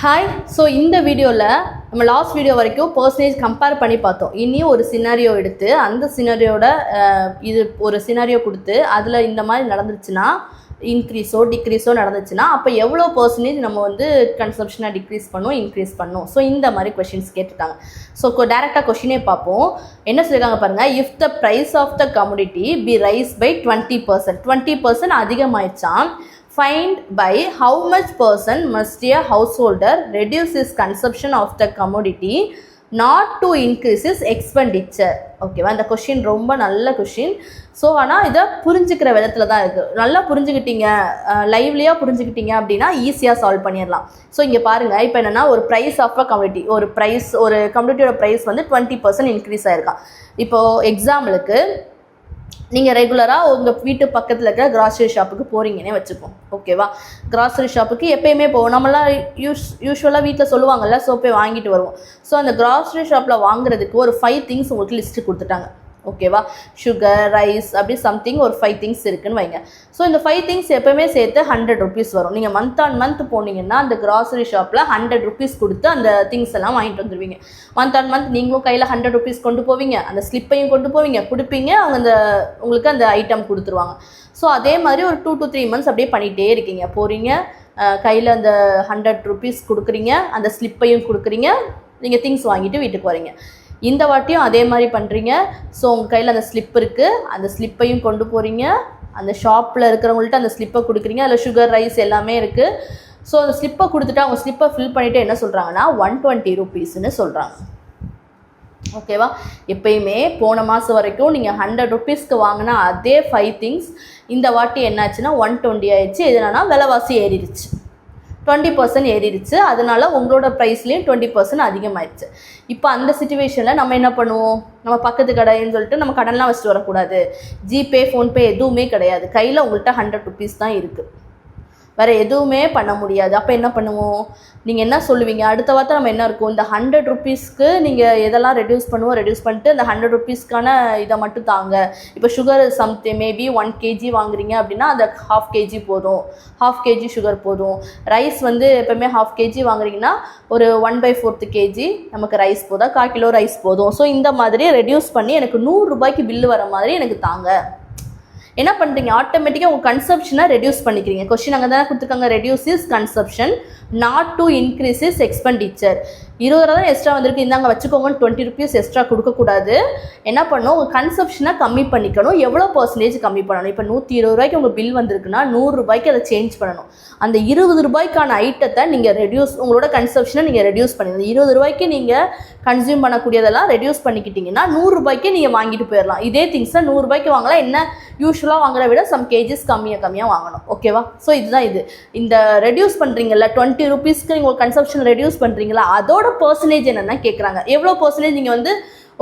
Hi. So இந்த வீடியோவில் நம்ம லாஸ்ட் வீடியோ வரைக்கும் பர்சன்டேஜ் கம்பேர் பண்ணி பார்த்தோம். இனியும் ஒரு சினாரியோ எடுத்து அந்த சினாரியோட இது ஒரு சினாரியோ கொடுத்து அதில் இந்த மாதிரி நடந்துச்சுன்னா இன்க்ரீஸோ டிக்ரீஸோ நடந்துச்சுன்னா அப்போ எவ்வளோ பர்சன்டேஜ் நம்ம வந்து கன்சம்ஷனை டிக்ரீஸ் பண்ணோம் இன்க்ரீஸ் பண்ணோம். ஸோ இந்த மாதிரி கொஷின்ஸ் கேட்டுட்டாங்க. ஸோ டேரெக்டாக கொஷினே பார்ப்போம். என்ன சொல்லியிருக்காங்க பாருங்கள். If the price of the commodity be rise by 20% அதிகமாயிடுச்சான். Find by how much person must a householder reduce his consumption of the commodity not to increase his expenditure. ஓகேவா, இந்த கொஷின் ரொம்ப நல்ல கொஷின். ஸோ ஆனால் இதை புரிஞ்சுக்கிற விதத்தில் தான் இருக்குது. நல்லா புரிஞ்சுக்கிட்டீங்க, லைவ்லியாக புரிஞ்சுக்கிட்டீங்க அப்படின்னா ஈஸியாக சால்வ் பண்ணிடலாம். ஸோ இங்கே பாருங்கள், இப்போ என்னென்னா ஒரு ப்ரைஸ் ஆஃப் அ கமோடிட்டி, ஒரு கமோடிட்டியோட ப்ரைஸ் வந்து 20% இன்க்ரீஸ் ஆகிருக்கான். இப்போது எக்ஸாம்பிளுக்கு நீங்கள் ரெகுலராக உங்கள் வீட்டு பக்கத்தில் இருக்கிற கிராசரி ஷாப்புக்கு போகிறீங்கன்னே வச்சுப்போம். ஓகேவா, கிராசரி ஷாப்புக்கு எப்போயுமே போவோம். நம்மளாம் யூஸ்வலாக வீட்டில் சொல்லுவாங்கள்ல, ஸோ போய் வாங்கிட்டு வருவோம். ஸோ அந்த கிராசரி ஷாப்பில் வாங்குறதுக்கு ஒரு 5 திங்ஸ் உங்களுக்கு லிஸ்ட்டு கொடுத்துட்டாங்க. ஓகேவா, சுகர், ரைஸ், அப்படி சம்திங் ஒரு 5 திங்ஸ் இருக்குன்னு வைங்க. ஸோ இந்த 5 திங்ஸ் எப்போவுமே சேர்த்து 100 ருபீஸ் வரும். நீங்கள் மந்த் ஆன் மந்த் போனீங்கன்னா அந்த கிராசரி ஷாப்பில் 100 ருபீஸ் கொடுத்து அந்த திங்ஸ் எல்லாம் வாங்கிட்டு வந்துடுவீங்க. மந்த் ஆன் மந்த் நீங்களும் கையில் 100 ருபீஸ் கொண்டு போவீங்க, அந்த ஸ்லிப்பையும் கொண்டு போவீங்க, கொடுப்பீங்க, அவங்க உங்களுக்கு அந்த ஐட்டம் கொடுத்துருவாங்க. ஸோ அதே மாதிரி ஒரு 2 to 3 months அப்படியே பண்ணிகிட்டே இருக்கீங்க. போகிறீங்க, கையில் அந்த 100 ருபீஸ் கொடுக்குறீங்க, அந்த ஸ்லிப்பையும் கொடுக்குறீங்க, நீங்கள் திங்ஸ் வாங்கிட்டு வீட்டுக்கு வரீங்க. இந்த வாட்டியும் அதே மாதிரி பண்ணுறீங்க. ஸோ உங்கள் கையில் அந்த ஸ்லிப் இருக்குது, அந்த ஸ்லிப்பையும் கொண்டு போகிறீங்க, அந்த ஷாப்பில் இருக்கிறவங்கள்ட்ட அந்த ஸ்லிப்பை கொடுக்குறீங்க, அதில் சுகர், ரைஸ் எல்லாமே இருக்குது. ஸோ அந்த ஸ்லிப்பை கொடுத்துட்டு அவங்க ஸ்லிப்பை ஃபில் பண்ணிவிட்டு என்ன சொல்கிறாங்கன்னா 120 ருபீஸ்ன்னு சொல்கிறாங்க. ஓகேவா, எப்பயுமே போன மாதம் வரைக்கும் நீங்கள் 100 ருபீஸ்க்கு வாங்கினா அதே 5 திங்ஸ் இந்த வாட்டி என்னாச்சுன்னா 120 ஆயிடுச்சு. எதுனா விலைவாசி ஏறிடுச்சு, 20% ஏறிடுச்சு. அதனால உங்களோட ப்ரைஸ்லேயும் 20% அதிகமாகிடுச்சு. இப்போ அந்த சிச்சுவேஷனில் நம்ம என்ன பண்ணுவோம், நம்ம பக்கத்து கடைன்னு சொல்லிட்டு நம்ம கடன்லாம் வச்சுட்டு வரக்கூடாது. ஜிபே, ஃபோன்பே எதுவுமே கிடையாது. கையில் உங்கள்கிட்ட 100 ருபீஸ் தான் இருக்குது, வேறு எதுவுமே பண்ண முடியாது. அப்போ என்ன பண்ணுவோம், நீங்கள் என்ன சொல்லுவீங்க, அடுத்த வார்த்தை நம்ம என்ன இருக்கும், இந்த 100 ருபீஸ்க்கு நீங்கள் எதெல்லாம் ரெடியூஸ் பண்ணிட்டு அந்த 100 ருபீஸ்க்கான இதை மட்டும் தாங்க. இப்போ சுகர் சம்திங் மேபி 1 kg வாங்குறீங்க அப்படின்னா அந்த 1/2 kg போதும், 1/2 kg சுகர் போதும். ரைஸ் வந்து எப்போவுமே 1/2 kg வாங்குறீங்கன்னா ஒரு 1/4 kg நமக்கு ரைஸ் போதும், 1/4 கிலோ ரைஸ் போதும். ஸோ இந்த மாதிரி ரெடியூஸ் பண்ணி எனக்கு 100 ரூபாய்க்கு பில்லு வர மாதிரி எனக்கு தாங்க. என்ன பண்ணுறீங்க, ஆட்டோமேட்டிக்காக உங்கள் கன்சப்ஷனை ரெடியூஸ் பண்ணிக்கிறீங்க. கொஸ்டின் அங்கே தானே கொடுத்துருக்காங்க, reduce is consumption not to increase is expenditure. 20 ரூபா தான் எக்ஸ்ட்ரா வந்திருக்கு, இந்தாங்க வச்சுக்கோங்கன்னு 20 ருபீஸ் எக்ஸ்ட்ரா கொடுக்கக்கூடாது. என்ன பண்ணணும், உங்கள் கன்சப்ஷனை கம்மி பண்ணிக்கணும். எவ்வளோ பர்சன்டேஜ் கம்மி பண்ணணும், இப்போ 120 ரூபாய்க்கு உங்கள் பில் வந்திருக்குன்னா 100 ரூபாய்க்கு அதை சேஞ்ச் பண்ணணும். அந்த 20 ரூபாய்க்கான ஐட்டத்தை நீங்கள் ரெடியூஸ், உங்களோட கன்சப்ஷனை நீங்கள் ரெடியூஸ் பண்ணிடுங்க. 20 ரூபாய்க்கு நீங்கள் கன்சியூம் பண்ணக்கூடியதெல்லாம் ரெடியூஸ் பண்ணிக்கிட்டிங்கன்னா 100 ரூபாய்க்கு நீங்கள் வாங்கிட்டு போயிடலாம். இதே திங்ஸை 100 ரூபாய்க்கு வாங்கலாம், என்ன யூஸ்வலாக வாங்குறத விட சம் கேஜஸ் கம்மியாக வாங்கணும். ஓகேவா, ஸோ இதுதான் இது. இந்த ரெடியூஸ் பண்ணுறீங்கல்ல 20 ருபீஸ்க்கு நீங்கள் கன்சப்ஷன் ரெடியூஸ் பண்ணுறீங்களா, அதோட பர்சன்டேஜ் என்னென்னா கேட்குறாங்க. எவ்வளோ பர்சன்டேஜ் நீங்கள் வந்து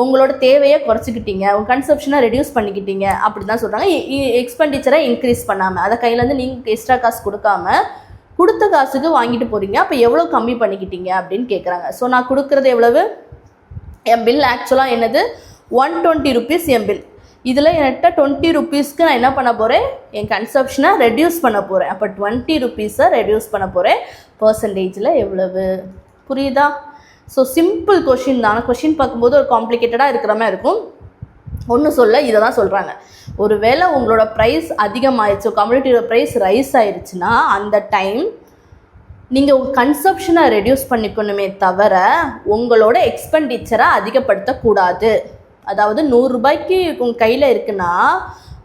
உங்களோட தேவையை குறைச்சிக்கிட்டீங்க, உங்கள் கன்சப்ஷனை ரெடியூஸ் பண்ணிக்கிட்டீங்க அப்படி தான் சொல்கிறாங்க. எக்ஸ்பெண்டிச்சரை இன்க்ரீஸ் பண்ணாமல், அதை கையிலேருந்து நீங்கள் எக்ஸ்ட்ரா காசு கொடுக்காம கொடுத்த காசுக்கு வாங்கிட்டு போகிறீங்க. அப்போ எவ்வளோ கம்மி பண்ணிக்கிட்டீங்க அப்படின்னு கேட்குறாங்க. ஸோ நான் கொடுக்குறது எவ்வளவு, என் பில் ஆக்சுவலாக என்னது 120 ருபீஸ் என் பில். இதில் என்கிட்ட 20 ருபீஸ்க்கு நான் என்ன பண்ண போகிறேன், என் கன்சப்ஷனை ரெடியூஸ் பண்ண போகிறேன். அப்போ 20 ருபீஸை ரெடியூஸ் பண்ண போகிறேன். பர்சன்டேஜில் எவ்வளவு, புரியுதா? ஸோ சிம்பிள் கொஷின் தான். கொஷின் பார்க்கும்போது ஒரு காம்ப்ளிகேட்டடாக இருக்கிற மாதிரி இருக்கும். ஒன்று சொல்ல இதை தான் சொல்கிறாங்க. ஒரு வேளை உங்களோட ப்ரைஸ் அதிகமாகிடுச்சு, கம்யூனிட்டியோட ப்ரைஸ் ரைஸ் ஆயிடுச்சுன்னா அந்த டைம் நீங்கள் உங்கள் கன்சப்ஷனை ரெடியூஸ் பண்ணிக்கணுமே தவிர உங்களோட எக்ஸ்பெண்டிச்சரை அதிகப்படுத்தக்கூடாது. அதாவது 100 ரூபாய்க்கு உங்கள் கையில் இருக்குன்னா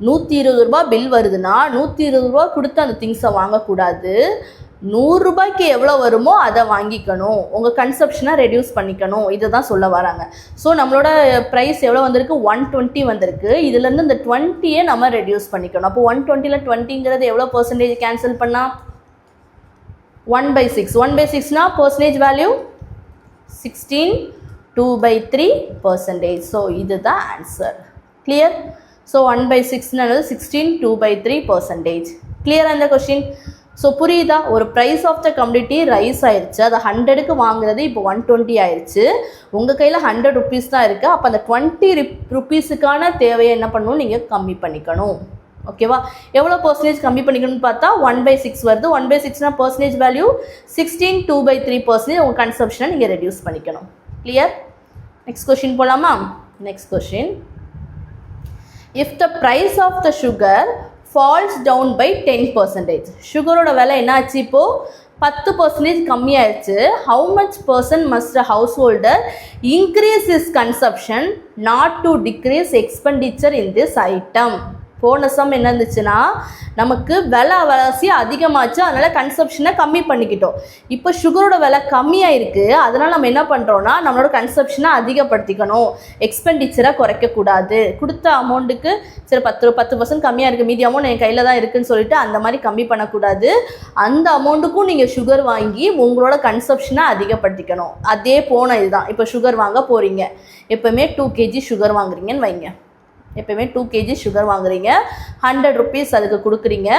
120 ரூபா பில் வருதுன்னா 120 ரூபா கொடுத்து அந்த திங்ஸை வாங்கக்கூடாது. 100 ரூபாய்க்கு எவ்வளோ வருமோ அதை வாங்கிக்கணும், உங்கள் கன்சப்ஷனை ரெடியூஸ் பண்ணிக்கணும். இதை தான் சொல்ல வராங்க. ஸோ நம்மளோட ப்ரைஸ் எவ்வளோ வந்திருக்கு, 120 வந்திருக்கு. இதுலேருந்து இந்த 20யை நம்ம ரெடியூஸ் பண்ணிக்கணும். அப்போ 120ல் 20ங்கிறது எவ்வளோ பர்சன்டேஜ் கேன்சல் பண்ணால் 1/6. 1/6னா பர்சன்டேஜ் வேல்யூ 16, 2/3%. ஸோ இதுதான் ஆன்சர். கிளியர்? ஸோ 1/6ன்னு 16, 2/3%. கிளியராக இந்த கொஸ்டின்? ஸோ புரியுதா, ஒரு price of the community rise ஆயிடுச்சு, அதை 100க்கு வாங்குறது இப்போ 120 ஆயிடுச்சு. உங்கள் கையில் 100 ருபீஸ் தான் இருக்குது. அப்போ அந்த 20 ருபீஸுக்கான தேவையை என்ன பண்ணணும், நீங்கள் கம்மி பண்ணிக்கணும். ஓகேவா? எவ்வளோ பர்சன்டேஜ் கம்மி பண்ணிக்கணும்னு பார்த்தா 1/6 வருது. 1/6னா பர்சன்டேஜ் வேல்யூ 16, 2/3% உங்கள் கன்சப்ஷனை நீங்கள் ரெடியூஸ் பண்ணிக்கணும். கிளியர்? நெக்ஸ்ட் கொஷின் போகலாமா? Next question, if the price of the sugar falls down by 10%, சுகரோட விலை என்ன ஆச்சு இப்போது 10% கம்மியாயிடுச்சு. How much percent must a householder increase is consumption not to decrease expenditure in this item? போன sum என்ன இருந்துச்சுன்னா, நமக்கு விலைவாசி அதிகமாச்சு, அதனால் கன்சப்ஷனை கம்மி பண்ணிக்கிட்டோம். இப்போ சுகரோட விலை கம்மியாக இருக்குது, அதனால் நம்ம என்ன பண்ணுறோன்னா நம்மளோட கன்சப்ஷனை அதிகப்படுத்திக்கணும், எக்ஸ்பெண்டிச்சரை குறைக்கக்கூடாது. கொடுத்த அமௌண்ட்டுக்கு சரி 10% கம்மியாக இருக்குது, மீதி அமௌண்ட் என் கையில் தான் இருக்குதுன்னு சொல்லிட்டு அந்த மாதிரி கம்மி பண்ணக்கூடாது. அந்த அமௌண்ட்டுக்கும் நீங்கள் சுகர் வாங்கி உங்களோட கன்சப்ஷனை அதிகப்படுத்திக்கணும். அதே போன இதுதான். இப்போ சுகர் வாங்க போகிறீங்க, எப்போவுமே 2 kg சுகர் வாங்குறீங்கன்னு வைங்க. எப்போயுமே 2 kg சுகர் வாங்குறீங்க, 100 rupees அதுக்கு கொடுக்குறீங்க.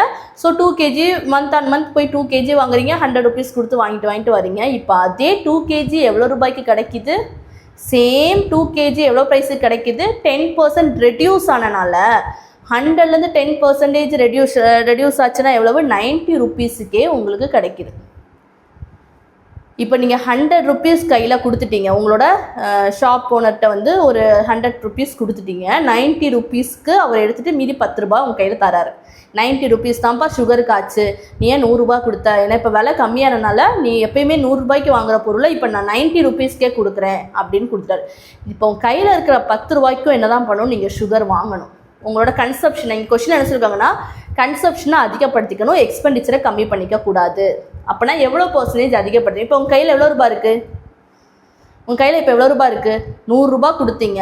So 2 kg month on month போய் 2 kg வாங்குறீங்க, 100 rupees கொடுத்து வாங்கிட்டு வரீங்க. இப்போ அதே 2 kg எவ்வளோ ரூபாய்க்கு கிடைக்கிது? சேம் 2 kg எவ்வளோ ப்ரைஸுக்கு கிடைக்கிது? 10% ரெடியூஸ் ஆனனால 100லேருந்து 10% ரெடியூஸ் ஆச்சுன்னா எவ்வளவு? 90 rupeesக்கே உங்களுக்கு கிடைக்கிது. இப்போ நீங்கள் 100 rupees கையில் கொடுத்துட்டீங்க, உங்களோட ஷாப் ஓனர்கிட்ட வந்து ஒரு 100 rupees கொடுத்துட்டீங்க. 90 rupeesக்கு அவர் எடுத்துகிட்டு மீதி 10 ரூபா உங்கள் கையில் தராரு. 90 rupees தான்ப்பா சுகருக்கு ஆச்சு, நீ ஏன் 100 ரூபா கொடுத்த? ஏன்னா இப்போ விலை கம்மியானனால நீ எப்பயுமே 100 ரூபாய்க்கு வாங்குற பொருளை இப்போ நான் 90 rupeesக்கே கொடுக்குறேன் அப்படின்னு கொடுத்தாரு. இப்போ உங்கள் கையில் இருக்கிற 10 ரூபாய்க்கும் என்ன தான் பண்ணணும்? நீங்கள் சுகர் வாங்கணும். உங்களோட கன்சப்ஷனை இங்கே கொஸ்டின் நினச்சிருக்காங்கன்னா கன்சப்ஷனை அதிகப்படுத்திக்கணும், எக்ஸ்பெண்டிச்சரை கம்மி பண்ணிக்கக்கூடாது. அப்போனா எவ்வளோ பர்சன்டேஜ் அதிகப்படுத்தி? இப்போ உங்கள் கையில் எவ்வளோ ரூபா இருக்குது? உங்கள் கையில் இப்போ எவ்வளோ ரூபா இருக்குது? 100 ரூபா கொடுத்தீங்க,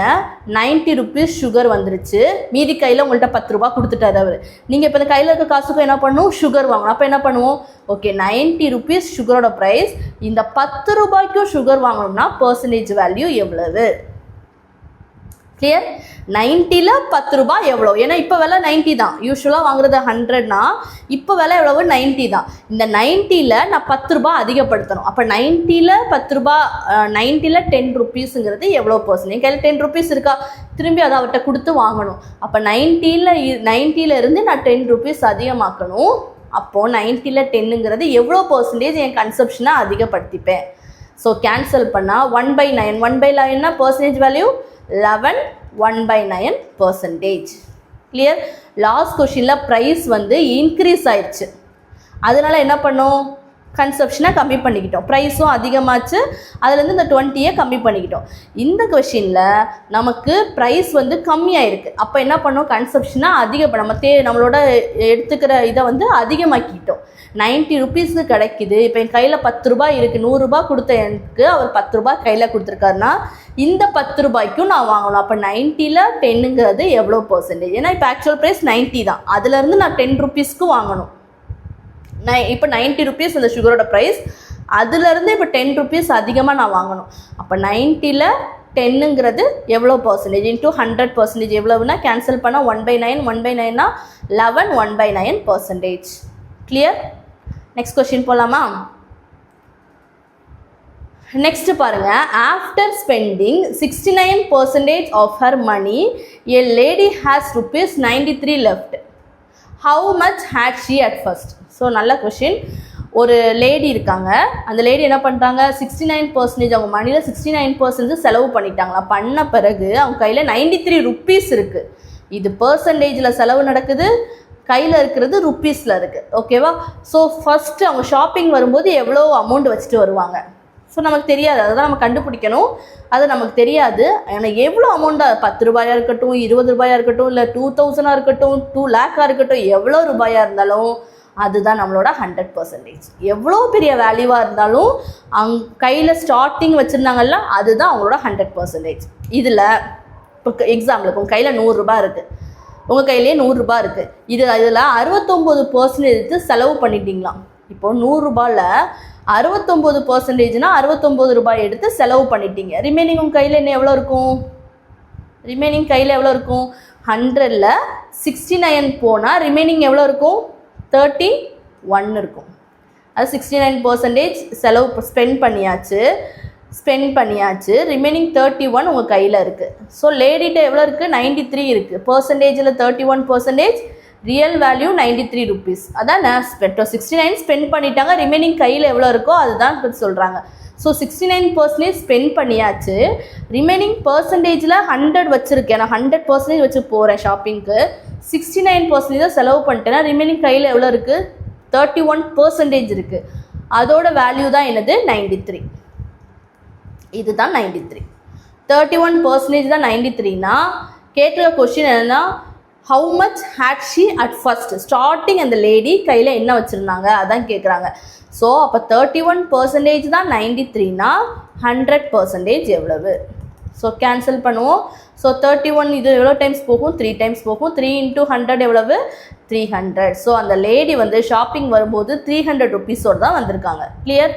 90 rupees சுகர் வந்துருச்சு, மீதி கையில் உங்கள்கிட்ட 10 ரூபா கொடுத்துட்டாரு அவர். நீங்கள் இப்போ இந்த கையில் இருக்க காசுக்கும் என்ன பண்ணணும்? சுகர் வாங்கணும். அப்போ என்ன பண்ணுவோம்? ஓகே, 90 rupees சுகரோட ப்ரைஸ், இந்த 10 ரூபாய்க்கும் சுகர் வாங்கணும்னா பர்சன்டேஜ் வேல்யூ எவ்வளவு? கிளியர்? 90ல் 10 ரூபாய் எவ்வளோ? ஏன்னா இப்போ விலை 90 தான். யூஸ்வலாக வாங்குறது 100னா இப்போ விலை எவ்வளவு? 90 தான். இந்த 90ல் நான் 10 ரூபாய் அதிகப்படுத்தணும். அப்போ 90ல் 10 ரூபாய், 90ல் 10 rupeesங்கிறது எவ்வளோ பர்சன்ட்? என் கையில் 10 rupees இருக்கா, திரும்பி அதை அவர்கிட்ட கொடுத்து வாங்கணும். அப்போ 90ல் இருந்து நான் 10 rupees அதிகமாக்கணும். அப்போது 90ல் 10ங்கிறது எவ்வளோ பர்சன்டேஜ் என் கன்சப்ஷனை அதிகப்படுத்திப்பேன்? ஸோ கேன்சல் பண்ணால் 1/9. 1/9னா பர்சன்டேஜ் வேல்யூ 11, 1/9%. கிளியர்? லாஸ்ட் கொஷினில் ப்ரைஸ் வந்து இன்க்ரீஸ் ஆயிடுச்சு, அதனால் என்ன பண்ணோம்? கன்சப்ஷனை கம்மி பண்ணிக்கிட்டோம். ப்ரைஸும் அதிகமாச்சு, அதுலேருந்து இந்த 20யை கம்மி பண்ணிக்கிட்டோம். இந்த கொஷினில் நமக்கு ப்ரைஸ் வந்து கம்மியாக இருக்குது. அப்போ என்ன பண்ணோம்? கன்சப்ஷனை நம்ம நம்மளோட எடுத்துக்கிற இதை வந்து அதிகமாக்கிட்டோம். 90 rupeesக்கு கிடைக்கிது, இப்போ என் கையில் 10 ரூபாய் இருக்குது, 100 ரூபாய் கொடுத்த எனக்கு அவர் 10 ரூபாய் கையில் கொடுத்துருக்காருன்னா இந்த 10 ரூபாய்க்கும் நான் வாங்கணும். அப்போ 90ல் 10ங்கிறது எவ்வளோ பர்சன்டேஜ்? ஏன்னா இப்போ ஆக்சுவல் ப்ரைஸ் 90 தான், அதுலேருந்து நான் 10 rupeesக்கு வாங்கணும். இப்போ 90 rupees அந்த சுகரோட ப்ரைஸ், அதுலேருந்து இப்போ 10 rupees அதிகமாக நான் வாங்கணும். அப்போ 90ல் 10ங்கிறது எவ்வளோ பர்சன்டேஜ்? இன்ட்டு 100% எவ்வளவுனா கேன்சல் பண்ணால் 1/9. 1/9னா 11, 1/9%. கிளியர்? நெக்ஸ்ட் கொஸ்டின் போகலாமா? நெக்ஸ்ட் பாருங்க, after spending 69% of her money a lady has ₹93 left. How much had she at first? So நல்ல கொஷின். ஒரு லேடி இருக்காங்க, அந்த லேடி என்ன பண்ணிட்டாங்க? 69% அவங்க மணியில் 69% செலவு பண்ணிட்டாங்களா? பண்ண பிறகு அவங்க கையில் 93 rupees இருக்குது. இது பர்சன்டேஜில் செலவு நடக்குது, கையில் இருக்கிறது ருப்பீஸில் இருக்குது. ஓகேவா? ஸோ ஃபஸ்ட்டு அவங்க ஷாப்பிங் வரும்போது எவ்வளோ அமௌண்ட் வச்சுட்டு வருவாங்க? ஸோ நமக்கு தெரியாது, அதை தான் நம்ம கண்டுபிடிக்கணும். அது நமக்கு தெரியாது. ஆனால் எவ்வளோ அமௌண்ட்டாக, 10 ரூபாயாக இருக்கட்டும், 20 ரூபாயாக இருக்கட்டும், இல்லை 2000 இருக்கட்டும், 2 lakhs இருக்கட்டும், எவ்வளோ ரூபாயாக இருந்தாலும் அதுதான் நம்மளோட 100%. எவ்வளோ பெரிய வேல்யூவாக இருந்தாலும் கையில் ஸ்டார்டிங் வச்சுருந்தாங்கல்ல, அதுதான் அவங்களோட 100%. இதில் இப்போ எக்ஸாம்பிளுக்கு உங்கள் கையில் 100 ரூபாய் இருக்குது, உங்கள் கையிலேயே 100 ரூபாய் இருக்குது. இதில் 69% செலவு பண்ணிட்டீங்களாம். இப்போது 100 ரூபாயில் 69%னா 69 ரூபாய் எடுத்து செலவு பண்ணிட்டீங்க. ரிமைனிங் உங்கள் கையில் என்ன எவ்வளோ இருக்கும்? ரிமைனிங் கையில் எவ்வளோ இருக்கும்? 100ல் 69 போனால் ரிமைனிங் எவ்வளோ இருக்கும்? 31 இருக்கும். அது 69% செலவு ஸ்பெண்ட் பண்ணியாச்சு. ரிமைனிங் 31 உங்கள் கையில் இருக்குது. ஸோ லேடிட்ட எவ்வளோ இருக்குது? 93 இருக்குது. பர்சன்டேஜில் 31%, ரியல் வேல்யூ 93 ருபீஸ். அதான் 69 ஸ்பெண்ட் பண்ணிட்டாங்க, ரிமைனிங் கையில் எவ்வளோ இருக்கோ அதுதான் சொல்கிறாங்க. ஸோ 69% ஸ்பெண்ட் பண்ணியாச்சு, ரிமைனிங் பர்சன்டேஜில் 100 வச்சுருக்கேன், நான் 100% வச்சு போகிறேன் ஷாப்பிங்க்கு. 69% தான் செலவு பண்ணிட்டேன்னா ரிமைனிங் கையில் எவ்வளோ இருக்குது, 31% இருக்குது. அதோட வேல்யூ தான் என்னது 93. இதுதான் 93. 31% தான் 93னா கேட்டுற கொஸ்டின் என்னென்னா how much had she at first, starting அந்த லேடி கையில் என்ன வச்சுருந்தாங்க அதான் கேட்குறாங்க. ஸோ அப்போ 31% தான் 93னா 100% எவ்வளவு? ஸோ கேன்சல் பண்ணுவோம். ஸோ 31 இது எவ்வளோ டைம்ஸ் போகும், 3 டைம்ஸ் போகும். 3 × 100 எவ்வளவு, 300. ஸோ அந்த லேடி வந்து ஷாப்பிங் வரும்போது 300 ருபீஸோடு தான் வந்திருக்காங்க. கிளியர்?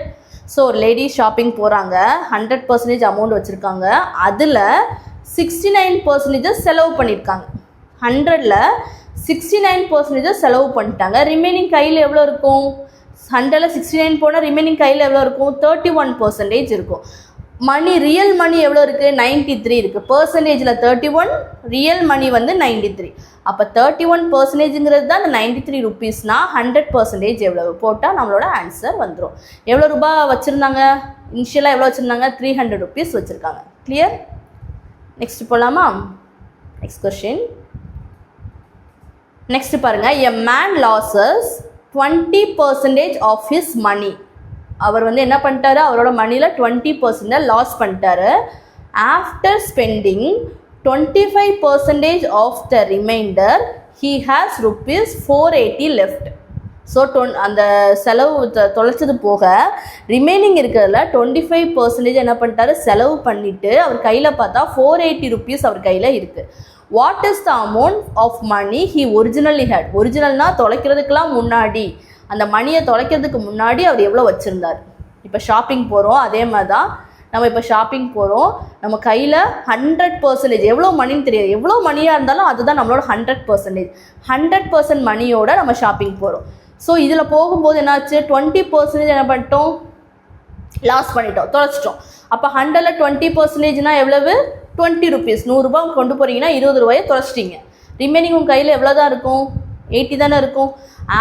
ஸோ ஒரு லேடி ஷாப்பிங் போகிறாங்க, 100% அமௌண்ட் வச்சுருக்காங்க, அதில் 69% செலவு பண்ணியிருக்காங்க. 100ல் 69% செலவு பண்ணிட்டாங்க, ரிமைனிங் கையில் எவ்வளோ இருக்கும், 100ல் 69 போனால் ரிமைனிங் கையில் எவ்வளோ இருக்கும், 31% இருக்கும். மணி ரியல் மணி எவ்வளோ இருக்குது, 93 இருக்குது. பர்சன்டேஜில் 31, ரியல் மணி வந்து 93. அப்போ 31%ங்கிறது தான் அந்த 93 ருபீஸ்னால் 100% எவ்வளவு போட்டால் நம்மளோட ஆன்சர் வந்துடும். எவ்வளோ ரூபா வச்சுருந்தாங்க, இனிஷியலாக எவ்வளோ வச்சுருந்தாங்க, 300 ருபீஸ் வச்சுருக்காங்க. கிளியர்? நெக்ஸ்ட் போகலாமா? Next question. நெக்ஸ்ட் பாருங்கள், a man loses 20% off his money. அவர் வந்து என்ன பண்ணிட்டாரு, அவரோட மணியில் 20% லாஸ் பண்ணிட்டாரு. After spending 25% of the remainder he has rupees 480 left. So அந்த செலவு தொலைச்சது போக ரிமைனிங் இருக்கிறதுல 25% என்ன பண்ணிட்டாரு, செலவு பண்ணிவிட்டு அவர் கையில் பார்த்தா 480 ருபீஸ் அவர் கையில் இருக்குது. What is the amount of money he originally had? ஒரிஜினல்னால் தொலைக்கிறதுக்கெலாம் முன்னாடி, அந்த மணியை தொலைக்கிறதுக்கு முன்னாடி அவர் எவ்வளோ வச்சுருந்தார். இப்போ ஷாப்பிங் போகிறோம், அதே மாதிரி தான் நம்ம இப்போ ஷாப்பிங் போகிறோம், நம்ம கையில் 100% எவ்வளோ மணின்னு தெரியாது, எவ்வளோ மணியாக இருந்தாலும் அதுதான் நம்மளோட 100%. 100% மணியோட நம்ம ஷாப்பிங் போகிறோம். ஸோ இதில் போகும்போது என்னாச்சு, 20% என்ன பண்ணிட்டோம், லாஸ் பண்ணிட்டோம், தொலைச்சிட்டோம். அப்போ 100ல் 20%னால் எவ்வளவு, 20 ருபீஸ். 100 ரூபா கொண்டு போகிறீங்கன்னா 20 ரூபாயை தொலைச்சிட்டிங்க. ரிமைனிங் உங்கள் கையில் எவ்வளோ தான் இருக்கும், 80 தானே இருக்கும்.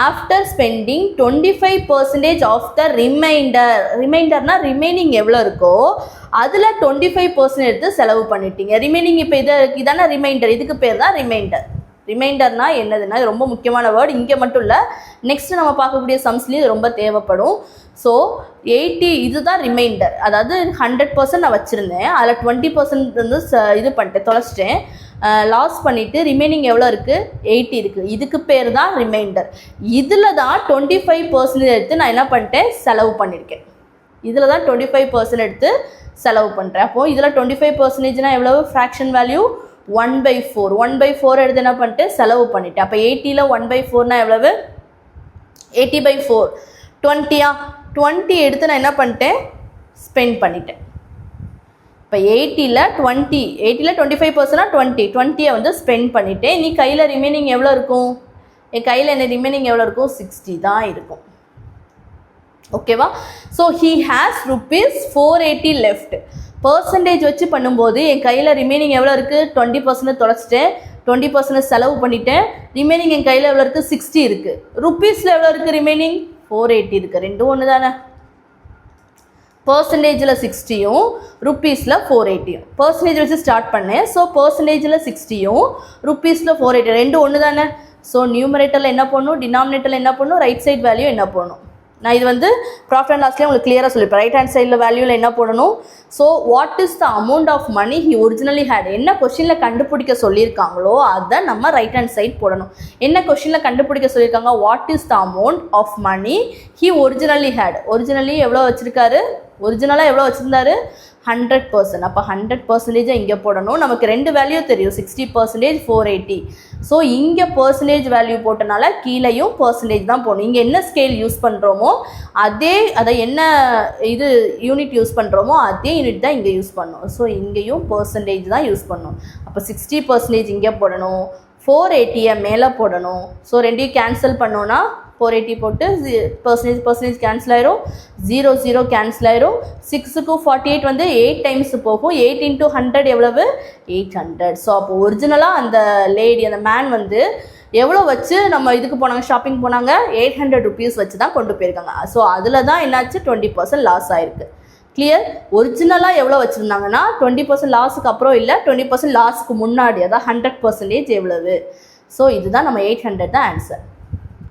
After spending 25% of the remainder, ரிமைண்டர்னால் ரிமைனிங் எவ்வளோ இருக்கோ அதில் 25% எடுத்து செலவு பண்ணிட்டீங்க. ரிமைனிங் இப்போ இதான ரிமைண்டர், இதுக்கு பேர் தான் ரிமைண்டர். ரிமைண்டர்னா என்னதுன்னா ரொம்ப முக்கியமான வேர்டு, இங்கே மட்டும் இல்லை, நெக்ஸ்ட்டு நம்ம பார்க்கக்கூடிய சம்ஸ்லேயும் ரொம்ப தேவைப்படும். ஸோ 80 இதுதான் ரிமைண்டர், அதாவது 100% நான் வச்சுருந்தேன், அதில் 20% வந்து இது பண்ணிட்டேன், தொலைச்சிட்டேன், லாஸ் பண்ணிவிட்டு ரிமைனிங் எவ்வளோ இருக்குது, 80 இருக்குது. இதுக்கு பேர் தான் ரிமைண்டர். இதில் தான் 25% எடுத்து நான் என்ன பண்ணிட்டேன், செலவு பண்ணியிருக்கேன். இதில் தான் 25% எடுத்து செலவு பண்ணுறேன். அப்போது இதில் 25%னால் எவ்வளவு, ஃப்ராக்ஷன் வேல்யூ 1/4. 1/4 எடுத்து என்ன பண்ணிட்டு செலவு பண்ணிட்டேன். அப்போ 80ல் 1/4னால் எவ்வளவு, 80/4 20. 20 எடுத்து நான் என்ன பண்ணிட்டேன், ஸ்பெண்ட் பண்ணிட்டேன். இப்போ 80ல் 25%னா 20 வந்து ஸ்பெண்ட் பண்ணிட்டேன். நீ கையில் ரிமைனிங் எவ்வளோ இருக்கும், என் கையில் என்ன ரிமைனிங் எவ்வளோ இருக்கும், 60 தான் இருக்கும். ஓகேவா? So he has rupees 480 left. Percentage வச்சு பண்ணும்போது என் கையில் ரிமைனிங் எவ்வளோ இருக்குது, 20% தொலைச்சிட்டேன், 20% செலவு பண்ணிட்டேன், ரிமைனிங் என் கையில் எவ்வளோ இருக்குது, 60 இருக்குது. ருப்பீஸில் எவ்வளோ இருக்குது, ரிமைனிங் 480 இருக்குது. ரெண்டும் ஒன்று தானே, பர்சன்டேஜில் 60யும் ருப்பீஸில் 480யும். பர்சன்டேஜ் வச்சு ஸ்டார்ட் பண்ணேன், ஸோ பர்சன்டேஜில் 60யும் ருப்பீஸில் 480 ரெண்டும் ஒன்று தானே. ஸோ நியூமரேட்டரில் என்ன பண்ணணும், டினாமினேட்டரில் என்ன பண்ணணும், ரைட் சைட் வேல்யூ என்ன பண்ணணும். நான் இது வந்து ப்ராஃபிட் அண்ட் லாஸ்லேயே உங்களுக்கு கிளியராக சொல்லியிருப்பேன். ரைட் ஹேண்ட் சைடில் வேல்யூவில் என்ன போடணும். So what is the amount of money he originally had, என்ன கொஸ்டினில் கண்டுபிடிக்க சொல்லியிருக்காங்களோ அதை நம்ம ரைட் ஹேண்ட் சைட் போடணும். என்ன கொஸ்டினில் கண்டுபிடிக்க சொல்லியிருக்காங்க, what is the amount of money he originally had. Originally எவ்வளோ வச்சுருக்காரு, ஒரிஜினலாக எவ்வளோ வச்சுருந்தாரு, 100%. அப்போ 100% இங்கே போடணும். நமக்கு ரெண்டு வேல்யூ தெரியும், 60%, 480. ஸோ இங்கே பர்சன்டேஜ் வேல்யூ போட்டனால கீழேயும் பர்சன்டேஜ் தான் போடணும். இங்கே என்ன ஸ்கேல் யூஸ் பண்ணுறோமோ அதை என்ன இது யூனிட் யூஸ் பண்ணுறோமோ அதே யூனிட் தான் இங்கே யூஸ் பண்ணணும். ஸோ இங்கேயும் பர்சன்டேஜ் தான் யூஸ் பண்ணணும். அப்போ 60% இங்கே போடணும், 480 மேலே போடணும். ஸோ ரெண்டையும் கேன்சல் பண்ணோன்னா 480 போட்டு பர்சன்டேஜ் கேன்சல் ஆயிரும், 0 0 கேன்சல் ஆயிரும். 6க்கு 48 வந்து 8 டைம்ஸ் போகும். 8 × 100 எவ்வளவு, 800. ஸோ அப்போ ஒரிஜினலாக அந்த லேடி அந்த மேன் வந்து எவ்வளோ வச்சு நம்ம இதுக்கு போனாங்க, ஷாப்பிங் போனாங்க, 800 rupees வச்சு தான் கொண்டு போயிருக்காங்க. ஸோ அதில் தான் என்னாச்சு 20% லாஸ் ஆயிருக்கு. கிளியர்? ஒரிஜினலாக எவ்வளோ வச்சுருந்தாங்கன்னா 20% லாஸுக்கு அப்புறம் இல்லை, 20% லாஸுக்கு முன்னாடி, அதான் 100% எவ்வளவு. ஸோ இதுதான் நம்ம 800 தான் ஆன்சர்.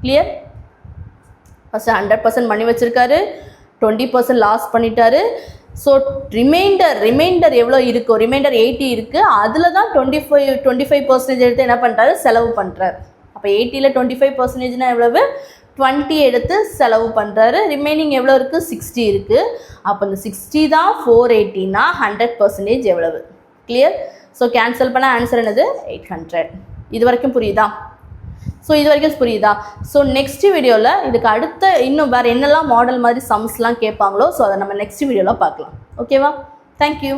கிளியர்? ஃபஸ்ட்டு 100% மணி வச்சுருக்காரு, 20% லாஸ் பண்ணிட்டாரு. ஸோ ரிமைண்டர் எவ்வளோ இருக்கோ, ரிமைண்டர் 80 இருக்குது, அதில் தான் 25% எடுத்து என்ன பண்ணுறாரு, செலவு பண்ணுறாரு. அப்போ 80ல் 25%னா எவ்வளவு, 20 எடுத்து செலவு பண்ணுறாரு. ரிமைனிங் எவ்வளோ இருக்குது, 60 இருக்குது. அப்போ இந்த 60 தான் 480னா 100% எவ்வளவு. கிளியர்? ஸோ கேன்சல் பண்ண ஆன்சர் என்னது, 800. இது வரைக்கும் புரியுதா? ஸோ இது வரைக்கும் புரியுதா? ஸோ நெக்ஸ்ட் வீடியோவில் இதுக்கு அடுத்த இன்னும் வேறு என்னெல்லாம் மாடல் மாதிரி சம்ஸ்லாம் கேட்பாங்களோ, ஸோ அதை நம்ம நெக்ஸ்ட் வீடியோவில் பார்க்கலாம். ஓகேவா? தேங்க்யூ.